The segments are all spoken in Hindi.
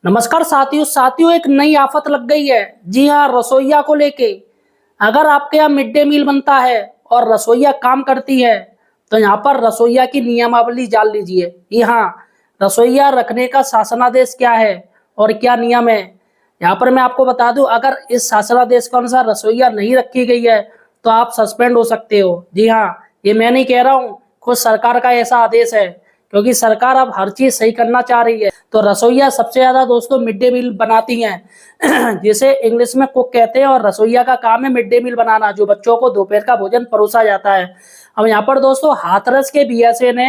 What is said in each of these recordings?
नमस्कार साथियों एक नई आफत लग गई है। जी हाँ, रसोइया को लेके। अगर आपके यहाँ मिड डे मील बनता है और रसोइया काम करती है तो यहाँ पर रसोइया की नियमावली जान लीजिए। जी हाँ, रसोइया रखने का शासनादेश क्या है और क्या नियम है, यहाँ पर मैं आपको बता दूं। अगर इस शासनादेश के अनुसार रसोइया नहीं रखी गई है तो आप सस्पेंड हो सकते हो। जी हाँ, ये मैं नहीं कह रहा हूँ, खुद सरकार का ऐसा आदेश है, क्योंकि सरकार अब हर चीज सही करना चाह रही है। तो रसोइया सबसे ज्यादा दोस्तों मिड डे मील बनाती हैं जिसे इंग्लिश में कुक कहते हैं, और रसोइया का काम है मिड डे मील बनाना, जो बच्चों को दोपहर का भोजन परोसा जाता है। अब यहाँ पर दोस्तों हाथरस के बीएसए ने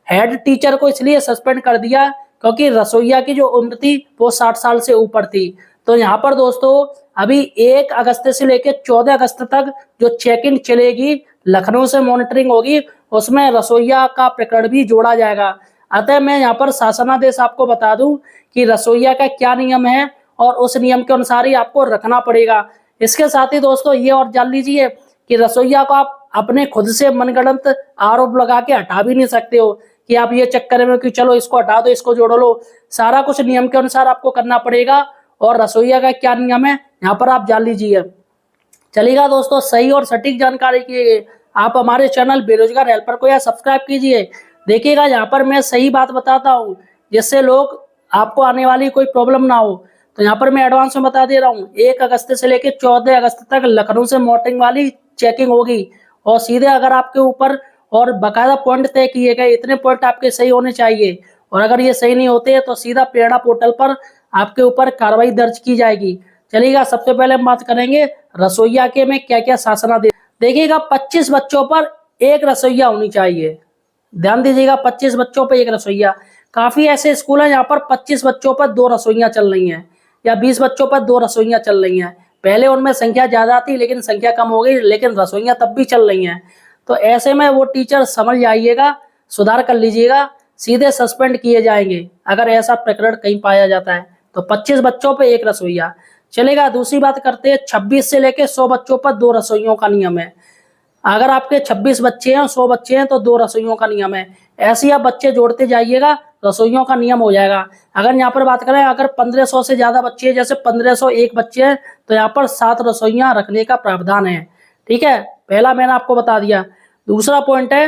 हेड टीचर को इसलिए सस्पेंड कर दिया क्योंकि रसोइया की जो उम्र थी वो 60 साल से ऊपर थी। तो यहाँ पर दोस्तों अभी 1 अगस्त से लेकर 14 अगस्त तक जो चेकिंग चलेगी, लखनऊ से मॉनिटरिंग होगी, उसमें रसोइया का प्रकरण भी जोड़ा जाएगा। अतः मैं यहाँ पर शासनादेश आपको बता दूं कि रसोइया का क्या नियम है और उस नियम के अनुसार ही आपको रखना पड़ेगा। इसके साथ ही दोस्तों ये और जान लीजिए कि रसोइया को आप अपने खुद से मनगढ़ंत आरोप लगा के हटा भी नहीं सकते हो कि आप ये चक्कर में कि चलो इसको हटा दो, इसको जोड़ लो। सारा कुछ नियम के अनुसार आपको करना पड़ेगा, और रसोइया का क्या नियम है यहाँ पर आप जान लीजिए। चलेगा दोस्तों, सही और सटीक जानकारी के लिए आप हमारे चैनल बेरोजगार हेल्पर को या सब्सक्राइब कीजिए। देखिएगा यहाँ पर मैं सही बात बताता हूँ, जिससे लोग आपको आने वाली कोई प्रॉब्लम ना हो। तो यहाँ पर मैं एडवांस में बता दे रहा हूँ, 1 अगस्त से लेकर 14 अगस्त तक लखनऊ से मॉनिटरिंग वाली चेकिंग होगी, और सीधे अगर आपके ऊपर और बाकायदा पॉइंट तय किए गए, इतने पॉइंट आपके सही होने चाहिए, और अगर ये सही नहीं होते तो सीधा प्रेरणा पोर्टल पर आपके ऊपर कार्रवाई दर्ज की जाएगी। चलिएगा, सबसे पहले हम बात करेंगे रसोइया के में क्या क्या शासनादेश। देखिएगा, 25 बच्चों पर 1 रसोइया होनी चाहिए। ध्यान दीजिएगा, 25 बच्चों पर 1 रसोइया। काफी ऐसे स्कूल हैं यहाँ पर 25 बच्चों पर 2 रसोइयां चल रही हैं, या 20 बच्चों पर 2 रसोइयां चल रही हैं। पहले उनमें संख्या ज्यादा थी लेकिन संख्या कम हो गई, लेकिन रसोइयां तब भी चल रही हैं। तो ऐसे में वो टीचर समझ जाइएगा, सुधार कर लीजिएगा, सीधे सस्पेंड किए जाएंगे अगर ऐसा प्रकरण कहीं पाया जाता है। तो 25 बच्चों पे 1 रसोइया चलेगा। दूसरी बात करते हैं, 26 से लेकर 100 बच्चों पर 2 रसोइयों का नियम है। अगर आपके 26 बच्चे हैं और 100 बच्चे हैं तो 2 रसोइयों का नियम है। ऐसे ही आप बच्चे जोड़ते जाइएगा, रसोइयों का नियम हो जाएगा। अगर यहाँ पर बात करें, अगर 1500 से ज्यादा बच्चे हैं, जैसे 1501 बच्चे हैं, तो यहाँ पर 7 रसोइयां रखने का प्रावधान है। ठीक है, पहला मैंने आपको बता दिया। दूसरा पॉइंट है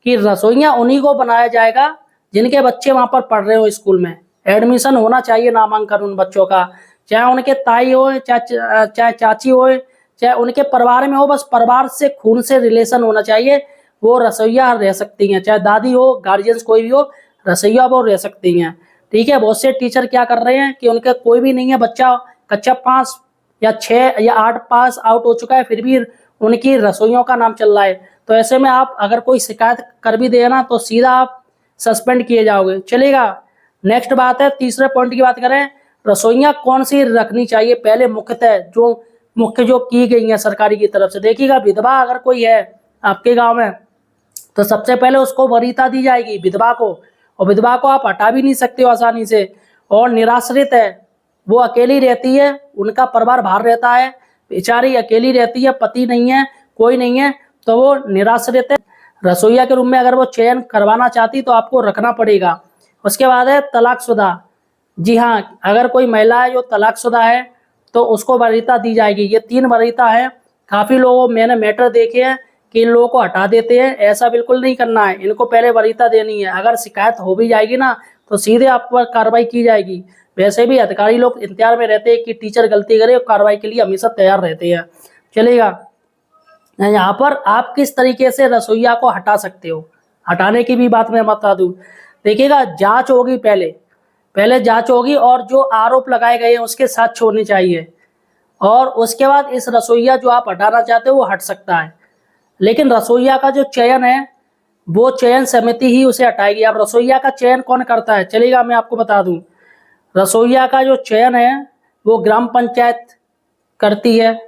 कि रसोइयां उन्हीं को बनाया जाएगा जिनके बच्चे वहां पर पढ़ रहे हो स्कूल में। एडमिशन होना चाहिए, नामांकन उन बच्चों का, चाहे उनके ताई हो, चाहे चाची हो, चाहे उनके परिवार में हो, बस परिवार से खून से रिलेशन होना चाहिए, वो रसोइया रह सकती हैं। चाहे दादी हो, गार्जियंस कोई भी हो, रसोइया वो रह सकती हैं। ठीक है, बहुत से टीचर क्या कर रहे हैं कि उनका कोई भी नहीं है बच्चा, कक्षा 5 या 6 या 8 पास आउट हो चुका है, फिर भी उनकी रसोइयों का नाम चल रहा है। तो ऐसे में आप अगर कोई शिकायत कर भी देना तो सीधा आप सस्पेंड किए जाओगे। चलेगा, नेक्स्ट बात है, तीसरे पॉइंट की बात करें, रसोइयां कौन सी रखनी चाहिए। पहले मुख्यतः जो की गई है सरकारी की तरफ से। देखिएगा, विधवा अगर कोई है आपके गांव में तो सबसे पहले उसको वरीयता दी जाएगी, विधवा को, और विधवा को आप हटा भी नहीं सकते हो आसानी से। और निराश्रित है, वो अकेली रहती है, उनका परिवार बाहर रहता है, बेचारी अकेली रहती है, पति नहीं है, कोई नहीं है, तो वो निराश्रित है। रसोइया के रूम में अगर वो चयन करवाना चाहती तो आपको रखना पड़ेगा। उसके बाद है तलाकशुदा। जी हाँ, अगर कोई महिला है जो तलाकशुदा है तो उसको वरीयता दी जाएगी। ये 3 वरीयता है। काफी लोगों मैंने मैटर देखे हैं कि इन लोगों को हटा देते हैं, ऐसा बिल्कुल नहीं करना है, इनको पहले वरीयता देनी है। अगर शिकायत हो भी जाएगी ना तो सीधे आप पर कार्रवाई की जाएगी। वैसे भी अधिकारी लोग इंतजार में रहते हैं कि टीचर गलती करे, और कार्रवाई के लिए हमेशा तैयार रहते हैं। चलेगा, यहाँ पर आप किस तरीके से रसोइया को हटा सकते हो, हटाने की भी बात मैं बता दूं। देखिएगा, जांच होगी, पहले जांच होगी, और जो आरोप लगाए गए हैं उसके साथ होनी चाहिए, और उसके बाद इस रसोइया जो आप हटाना चाहते हो वो हट सकता है। लेकिन रसोइया का जो चयन है वो चयन समिति ही उसे हटाएगी। अब रसोइया का चयन कौन करता है, चलिएगा मैं आपको बता दूं। रसोइया का जो चयन है वो ग्राम पंचायत करती है,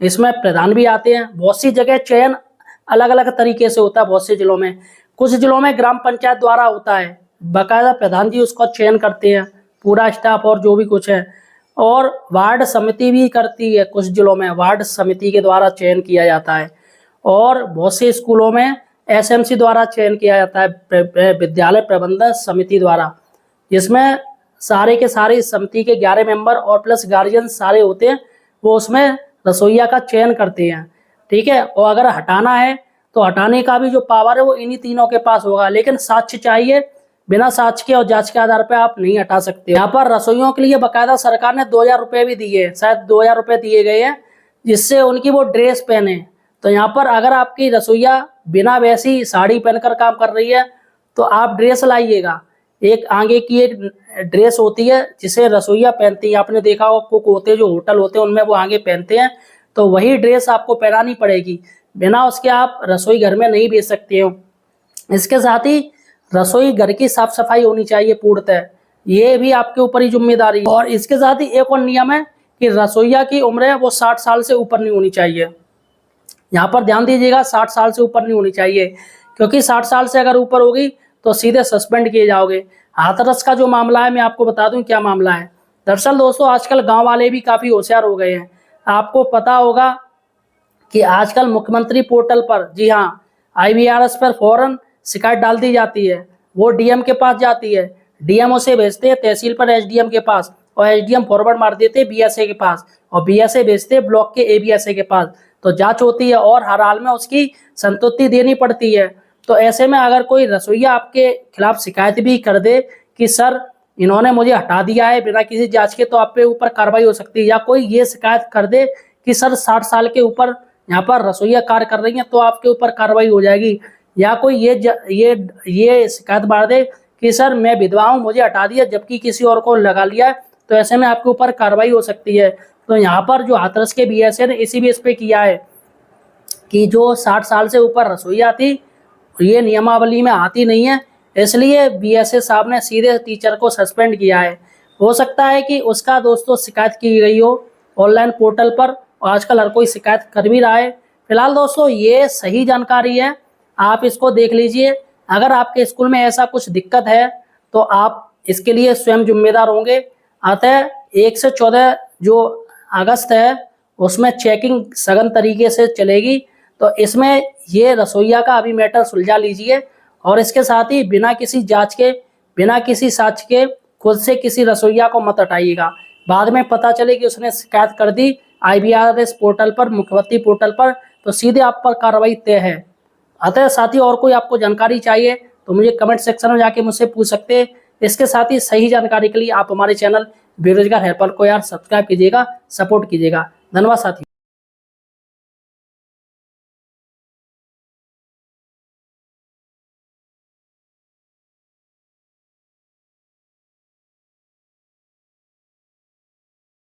इसमें प्रधान भी आते हैं। बहुत सी जगह चयन अलग अलग तरीके से होता है, बहुत से जिलों में, कुछ जिलों में ग्राम पंचायत द्वारा होता है, बाकायदा प्रधान जी उसका चयन करते हैं, पूरा स्टाफ और जो भी कुछ है। और वार्ड समिति भी करती है, कुछ जिलों में वार्ड समिति के द्वारा चयन किया जाता है, और बहुत से स्कूलों में एसएमसी द्वारा चयन किया जाता है, विद्यालय प्रबंधन समिति द्वारा, जिसमें सारे के सारे समिति के 11 मेंबर और प्लस गार्जियन सारे होते हैं, वो उसमें रसोइया का चयन करते हैं। ठीक है, और अगर हटाना है तो हटाने का भी जो पावर है वो इन्हीं तीनों के पास होगा, लेकिन साक्ष्य चाहिए। बिना साक्ष्य के और जांच के आधार पर आप नहीं हटा सकते। यहाँ पर रसोइयों के लिए बाकायदा सरकार ने 2000 रुपये भी दिए हैं, शायद 2000 रुपये दिए गए हैं, जिससे उनकी वो ड्रेस पहने। तो यहाँ पर अगर आपकी रसोइया बिना वैसी साड़ी पहनकर काम कर रही है तो आप ड्रेस लाइएगा। एक आगे की एक ड्रेस होती है जिसे रसोइया पहनती है, आपने देखा हो कुक होते हैं जो होटल होते हैं उनमें वो आगे पहनते हैं, तो वही ड्रेस आपको पहनानी पड़ेगी। बिना उसके आप रसोई घर में नहीं भेज सकते हो। इसके साथ ही रसोई घर की साफ सफाई होनी चाहिए पूर्णतः, ये भी आपके ऊपर ही जिम्मेदारी है। और इसके साथ ही एक और नियम है कि रसोइया की उम्र है वो 60 साल से ऊपर नहीं होनी चाहिए। यहाँ पर ध्यान दीजिएगा, 60 साल से ऊपर नहीं होनी चाहिए, क्योंकि 60 साल से अगर ऊपर होगी तो सीधे सस्पेंड किए जाओगे। हाथरस का जो मामला है मैं आपको बता दूं क्या मामला है। दरअसल दोस्तों आजकल गांव वाले भी काफ़ी होशियार हो गए हैं। आपको पता होगा कि आजकल मुख्यमंत्री पोर्टल पर, जी हाँ, IVRS पर फौरन शिकायत डाल दी जाती है, वो DM के पास जाती है, DM उसे भेजते हैं तहसील पर SDM के पास, और SDM फॉरवर्ड मार देते हैं BSA के पास, और BSA भेजते हैं ब्लॉक के ABSA के पास। तो जांच होती है और हर हाल में उसकी संतुष्टि देनी पड़ती है। तो ऐसे में अगर कोई रसोइया आपके खिलाफ शिकायत भी कर दे कि सर इन्होंने मुझे हटा दिया है बिना किसी जांच के, तो आप पे ऊपर कार्रवाई हो सकती है। या कोई ये शिकायत कर दे कि सर 60 साल के ऊपर यहाँ पर रसोइया कार्य कर रही हैं, तो आपके ऊपर कार्रवाई हो जाएगी। या कोई ये शिकायत मार दे कि सर मैं विधवा हूँ मुझे हटा दिया जबकि किसी और को लगा लिया, तो ऐसे में आपके ऊपर कार्रवाई हो सकती है। तो यहाँ पर जो हाथरस के BSA ने इसी बेस पे किया है कि जो 60 साल से ऊपर रसोइया थी ये नियमावली में आती नहीं है, इसलिए BSA साहब ने सीधे टीचर को सस्पेंड किया है। हो सकता है कि उसका दोस्तों शिकायत की गई हो ऑनलाइन पोर्टल पर, और आजकल हर कोई शिकायत कर भी रहा है। फिलहाल दोस्तों ये सही जानकारी है, आप इसको देख लीजिए। अगर आपके स्कूल में ऐसा कुछ दिक्कत है तो आप इसके लिए स्वयं जिम्मेदार होंगे। अतः 1 से 14 जो अगस्त है उसमें चेकिंग सघन तरीके से चलेगी, तो इसमें ये रसोइया का अभी मैटर सुलझा लीजिए। और इसके साथ ही बिना किसी जांच के, बिना किसी साक्ष्य के खुद से किसी रसोइया को मत हटाइएगा। बाद में पता चले कि उसने शिकायत कर दी IVRS पोर्टल पर, मुख्यमंत्री पोर्टल पर, तो सीधे आप पर कार्रवाई तय है। अतः साथी और कोई आपको जानकारी चाहिए तो मुझे कमेंट सेक्शन में जाके मुझसे पूछ सकते हैं। इसके साथ ही सही जानकारी के लिए आप हमारे चैनल बेरोजगार हेल्पर को यार सब्सक्राइब कीजिएगा, सपोर्ट कीजिएगा। धन्यवाद साथी।